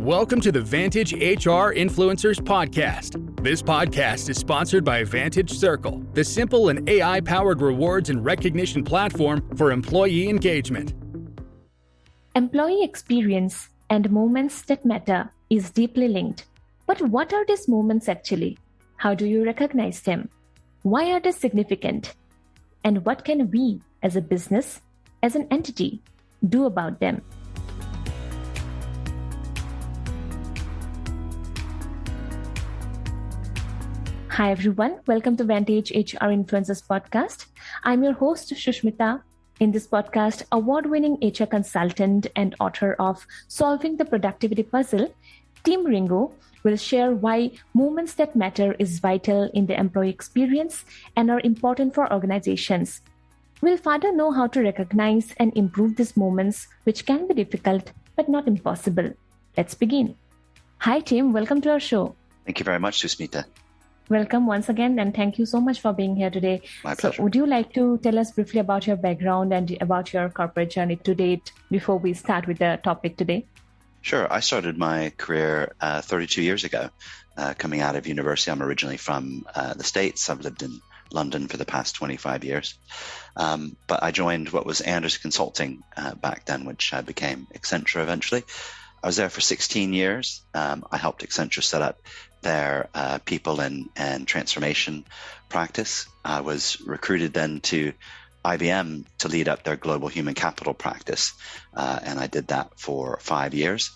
Welcome to the Vantage HR Influencers Podcast. This podcast is sponsored by Vantage Circle, the simple and AI-powered rewards and recognition platform for employee engagement. Employee experience and moments that matter is deeply linked. But what are these moments actually? How do you recognize them? Why are they significant? And what can we, as a business, as an entity, do about them? Hi everyone, welcome to Vantage HR Influencers Podcast. I'm your host Shushmita. In this podcast, award-winning HR consultant and author of Solving the Productivity Puzzle, Team Ringo will share why moments that matter is vital in the employee experience and are important for organizations. We'll further know how to recognize and improve these moments, which can be difficult but not impossible. Let's begin. Hi Tim, welcome to our show. Thank you very much, Susmita. Welcome once again, and thank you so much for being here today. My pleasure. So would you like to tell us briefly about your background and about your corporate journey to date before we start with the topic today? Sure. I started my career 32 years ago, coming out of university. I'm originally from the States. I've lived in London for the past 25 years. But I joined what was Anders Consulting back then, which became Accenture eventually. I was there for 16 years. I helped Accenture set up their people and transformation practice. I was recruited then to IBM to lead up their global human capital practice. And I did that for 5 years.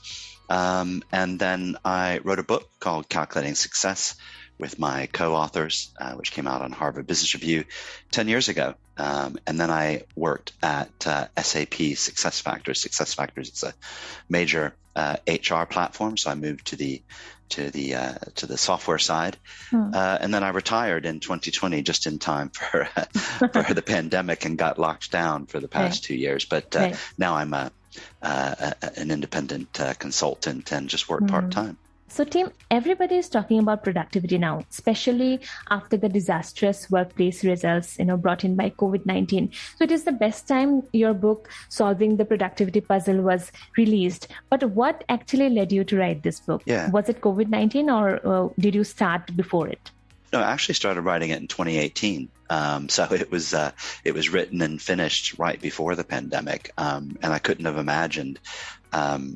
And then I wrote a book called Calculating Success with my co-authors, which came out on Harvard Business Review 10 years ago. And then I worked at SAP SuccessFactors. SuccessFactors is a major HR platform. So I moved to the software side. And then I retired in 2020, just in time for the pandemic, and got locked down for the past 2 years. But now I'm an independent consultant and just work part-time. So Tim, everybody is talking about productivity now, especially after the disastrous workplace results, brought in by COVID-19. So it is the best time your book, Solving the Productivity Puzzle, was released. But what actually led you to write this book? Yeah. Was it COVID-19 or did you start before it? No, I actually started writing it in 2018. So it was written and finished right before the pandemic. And I couldn't have imagined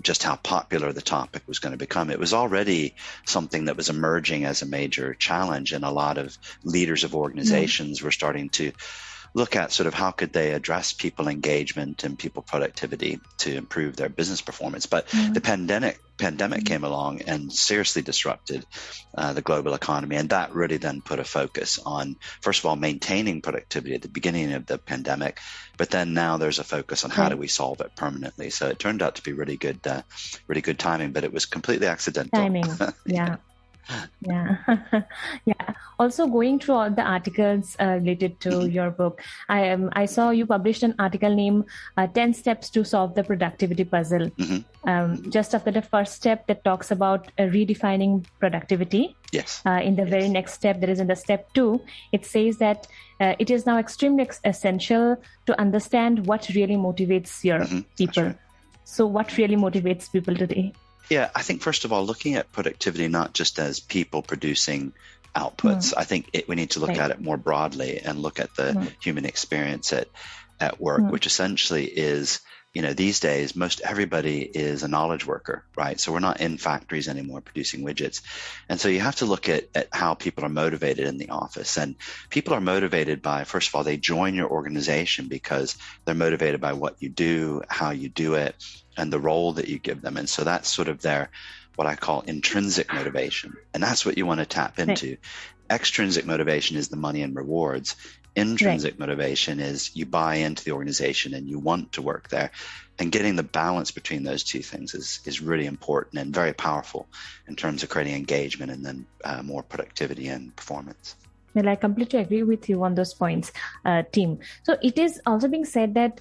just how popular the topic was going to become. It was already something that was emerging as a major challenge, and a lot of leaders of organizations were starting to look at sort of how could they address people engagement and people productivity to improve their business performance. But the pandemic came along and seriously disrupted the global economy. And that really then put a focus on, first of all, maintaining productivity at the beginning of the pandemic. But then now there's a focus on how do we solve it permanently. So it turned out to be really good timing, but it was completely accidental. Timing, yeah. Yeah. Also, going through all the articles related to your book, I saw you published an article named 10 Steps to Solve the Productivity Puzzle. Just after the first step that talks about redefining productivity. Yes. In the very next step, that is in the step 2, it says that it is now extremely essential to understand what really motivates your people. Right. So what really motivates people today? Yeah, I think first of all, looking at productivity not just as people producing outputs, I think we need to look at it more broadly and look at the human experience at work, which essentially is, these days, most everybody is a knowledge worker, right? So we're not in factories anymore producing widgets. And so you have to look at how people are motivated in the office. And people are motivated by, first of all, they join your organization because they're motivated by what you do, how you do it, and the role that you give them. And so that's sort of their, what I call intrinsic motivation. And that's what you want to tap into. Extrinsic motivation is the money and rewards. Intrinsic motivation is you buy into the organization and you want to work there. And getting the balance between those two things is really important and very powerful in terms of creating engagement and then more productivity and performance. Well, I completely agree with you on those points, Tim. So it is also being said that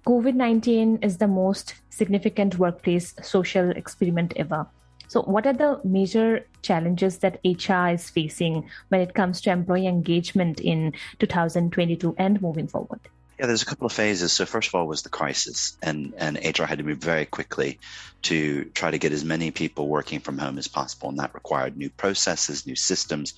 COVID-19 is the most significant workplace social experiment ever. So what are the major challenges that HR is facing when it comes to employee engagement in 2022 and moving forward? Yeah, there's a couple of phases. So first of all was the crisis, and HR had to move very quickly to try to get as many people working from home as possible. And that required new processes, new systems,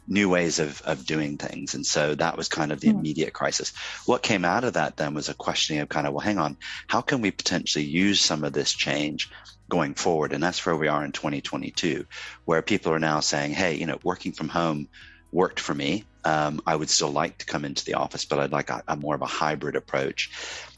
new ways of doing things. And so that was kind of the immediate crisis. What came out of that then was a questioning of kind of, well, hang on, how can we potentially use some of this change going forward? And that's where we are in 2022, where people are now saying, hey, working from home worked for me. I would still like to come into the office, but I'd like a more of a hybrid approach.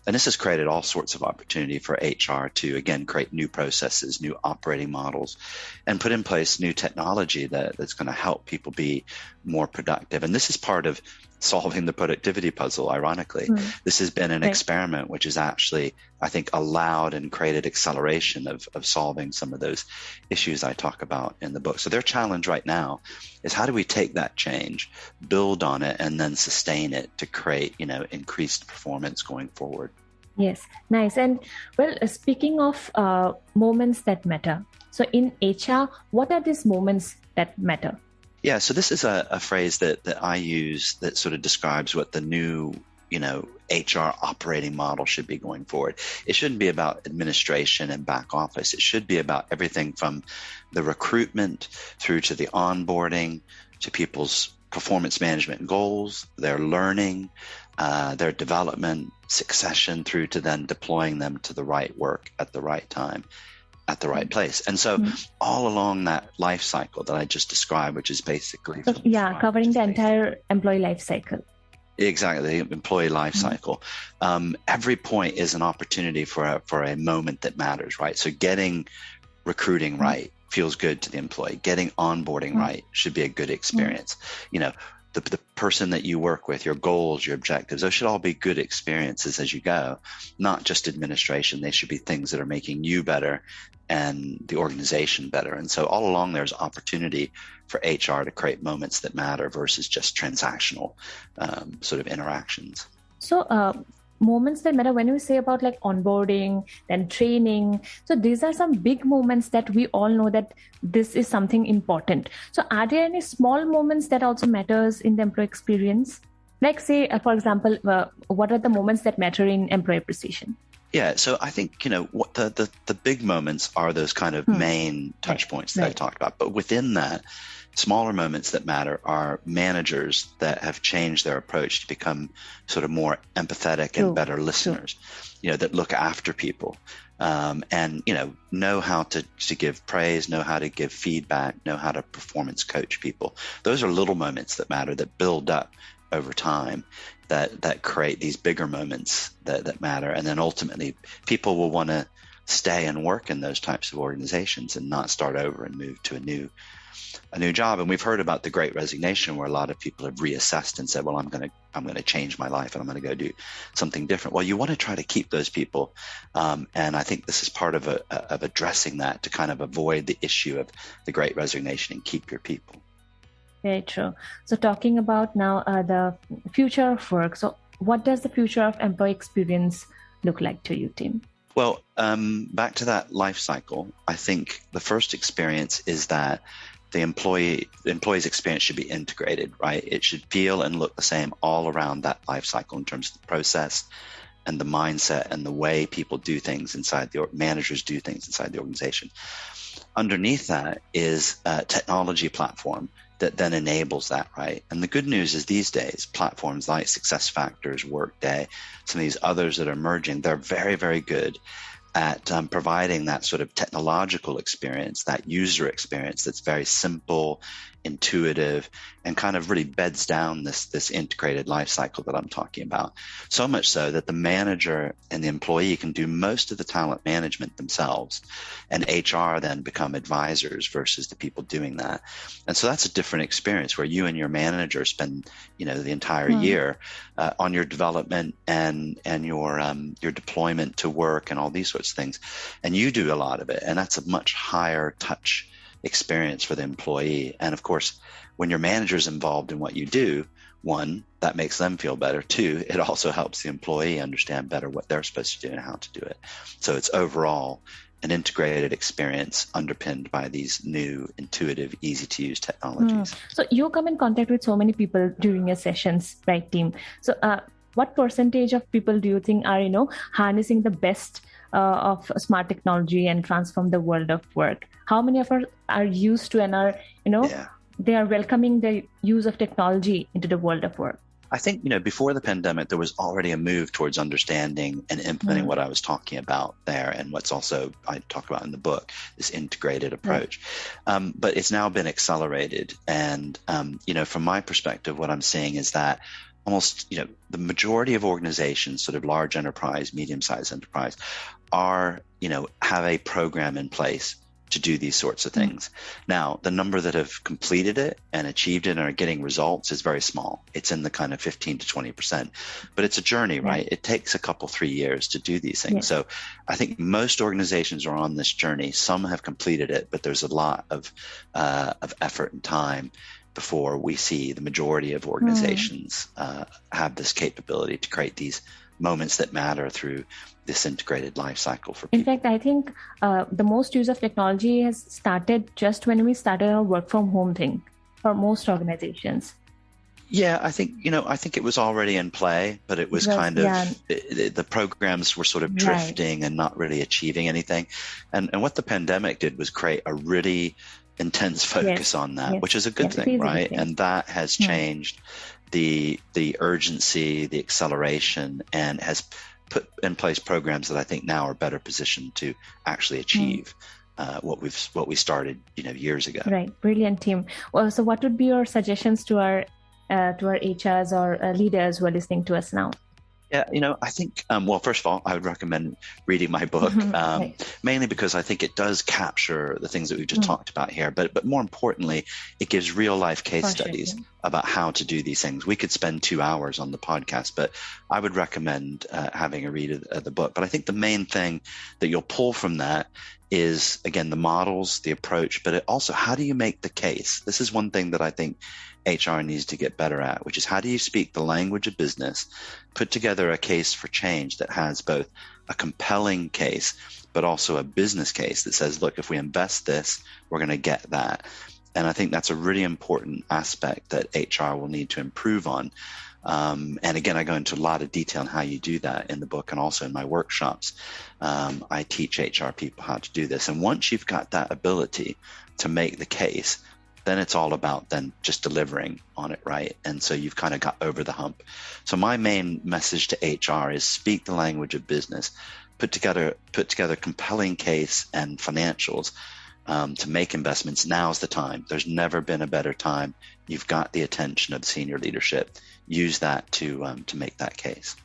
And this has created all sorts of opportunity for HR to, again, create new processes, new operating models, and put in place new technology that's going to help people be more productive. And this is part of solving the productivity puzzle, ironically. This has been an experiment which has actually, I think, allowed and created acceleration of solving some of those issues I talk about in the book. So their challenge right now is how do we take that change, build on it, and then sustain it to create, increased performance going forward. Yes, nice. And well, speaking of moments that matter. So in HR, what are these moments that matter? Yeah, so this is a phrase that I use that sort of describes what the new, HR operating model should be going forward. It shouldn't be about administration and back office. It should be about everything from the recruitment through to the onboarding, to people's performance management goals, their learning, their development, succession, through to then deploying them to the right work at the right time, at the right place. And so all along that life cycle that I just described, which is basically... So, covering the entire employee life cycle. Exactly, the employee life cycle. Every point is an opportunity for a moment that matters, right? So getting recruiting right feels good to the employee. Getting onboarding right should be a good experience. The person that you work with, your goals, your objectives, those should all be good experiences as you go, not just administration. They should be things that are making you better and the organization better. And so all along there's opportunity for HR to create moments that matter versus just transactional sort of interactions. So moments that matter, when you say about like onboarding, then training, so these are some big moments that we all know that this is something important. So are there any small moments that also matters in the employee experience? Like say, for example, what are the moments that matter in employee appreciation? Yeah, so I think, what the big moments are those kind of main touch points that I talked about. But within that, smaller moments that matter are managers that have changed their approach to become sort of more empathetic and better listeners, that look after people and, know how to give praise, know how to give feedback, know how to performance coach people. Those are little moments that matter, that build up over time, that create these bigger moments that matter. And then ultimately people will want to stay and work in those types of organizations and not start over and move to a new job. And we've heard about the Great Resignation, where a lot of people have reassessed and said, well, I'm going to change my life and I'm going to go do something different. Well, you want to try to keep those people. And I think this is part of addressing that, to kind of avoid the issue of the Great Resignation and keep your people. Very true. So talking about now the future of work. So what does the future of employee experience look like to you, Tim? Well, back to that life cycle, I think the first experience is that the employee's experience should be integrated, right? It should feel and look the same all around that life cycle in terms of the process and the mindset and the way people do things inside managers do things inside the organization. Underneath that is a technology platform that then enables that, right? And the good news is these days, platforms like SuccessFactors, Workday, some of these others that are emerging, they're very, very good at providing that sort of technological experience, that user experience that's very simple, intuitive, and kind of really beds down this integrated life cycle that I'm talking about. So much so that the manager and the employee can do most of the talent management themselves, and HR then become advisors versus the people doing that. And so that's a different experience, where you and your manager spend, the entire year on your development and your deployment to work and all these sorts of things. And you do a lot of it, and that's a much higher touch experience for the employee. And of course, when your manager's involved in what you do, one, that makes them feel better. Two, it also helps the employee understand better what they're supposed to do and how to do it. So it's overall an integrated experience underpinned by these new, intuitive, easy-to-use technologies. So you come in contact with so many people during your sessions, right, team? So what percentage of people do you think are, harnessing the best of smart technology and transform the world of work? How many of us are used to and are, they are welcoming the use of technology into the world of work? I think, before the pandemic, there was already a move towards understanding and implementing what I was talking about there, and what's also I talk about in the book, this integrated approach. Right. But it's now been accelerated. And, from my perspective, what I'm seeing is that almost, the majority of organizations, sort of large enterprise, medium-sized enterprise, are, have a program in place to do these sorts of things. Now, the number that have completed it and achieved it and are getting results is very small. It's in the kind of 15 to 20%, but it's a journey, right? It takes a couple, 3 years to do these things. So I think most organizations are on this journey. Some have completed it, but there's a lot of effort and time before we see the majority of organizations have this capability to create these moments that matter through this integrated life cycle for people. In fact, I think the most use of technology has started just when we started our work from home thing for most organizations. Yeah, I think it was already in play, but it was kind of the programs were sort of drifting and not really achieving anything. And what the pandemic did was create a really intense focus on that, which is a good thing, right? And that has changed the urgency, the acceleration, and has put in place programs that I think now are better positioned to actually achieve what we started years ago. Right, brilliant, team. Well, so what would be your suggestions to our HRs or leaders who are listening to us now? Yeah, I think, well, first of all, I would recommend reading my book, mainly because I think it does capture the things that we've just talked about here. But more importantly, it gives real life case studies about how to do these things. We could spend 2 hours on the podcast, but I would recommend having a read of the book. But I think the main thing that you'll pull from that is, again, the models, the approach, but also how do you make the case? This is one thing that I think HR needs to get better at, which is how do you speak the language of business, put together a case for change that has both a compelling case, but also a business case that says, look, if we invest this, we're going to get that. And I think that's a really important aspect that HR will need to improve on. And again, I go into a lot of detail on how you do that in the book and also in my workshops. I teach HR people how to do this. And once you've got that ability to make the case, then it's all about then just delivering on it, right? And so you've kind of got over the hump. So my main message to HR is speak the language of business, put together compelling case and financials to make investments. Now's the time. There's never been a better time. You've got the attention of senior leadership. Use that to make that case.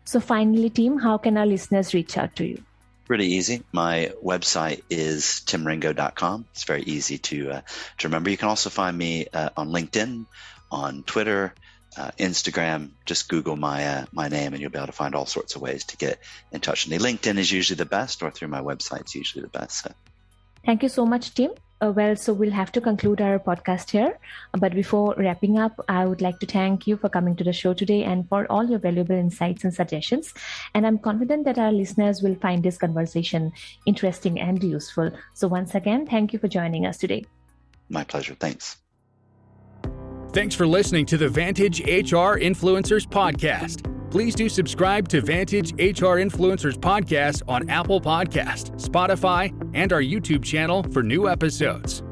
So finally, team, how can our listeners reach out to you? Really easy. My website is timringo.com. It's very easy to remember. You can also find me on LinkedIn, on Twitter, Instagram. Just Google my name and you'll be able to find all sorts of ways to get in touch with me. LinkedIn is usually the best, or through my website is usually the best. So. Thank you so much, Tim. So we'll have to conclude our podcast here. But before wrapping up, I would like to thank you for coming to the show today and for all your valuable insights and suggestions. And I'm confident that our listeners will find this conversation interesting and useful. So once again, thank you for joining us today. My pleasure. Thanks. Thanks for listening to the Vantage HR Influencers Podcast. Please do subscribe to Vantage HR Influencers Podcast on Apple Podcast, Spotify, and our YouTube channel for new episodes.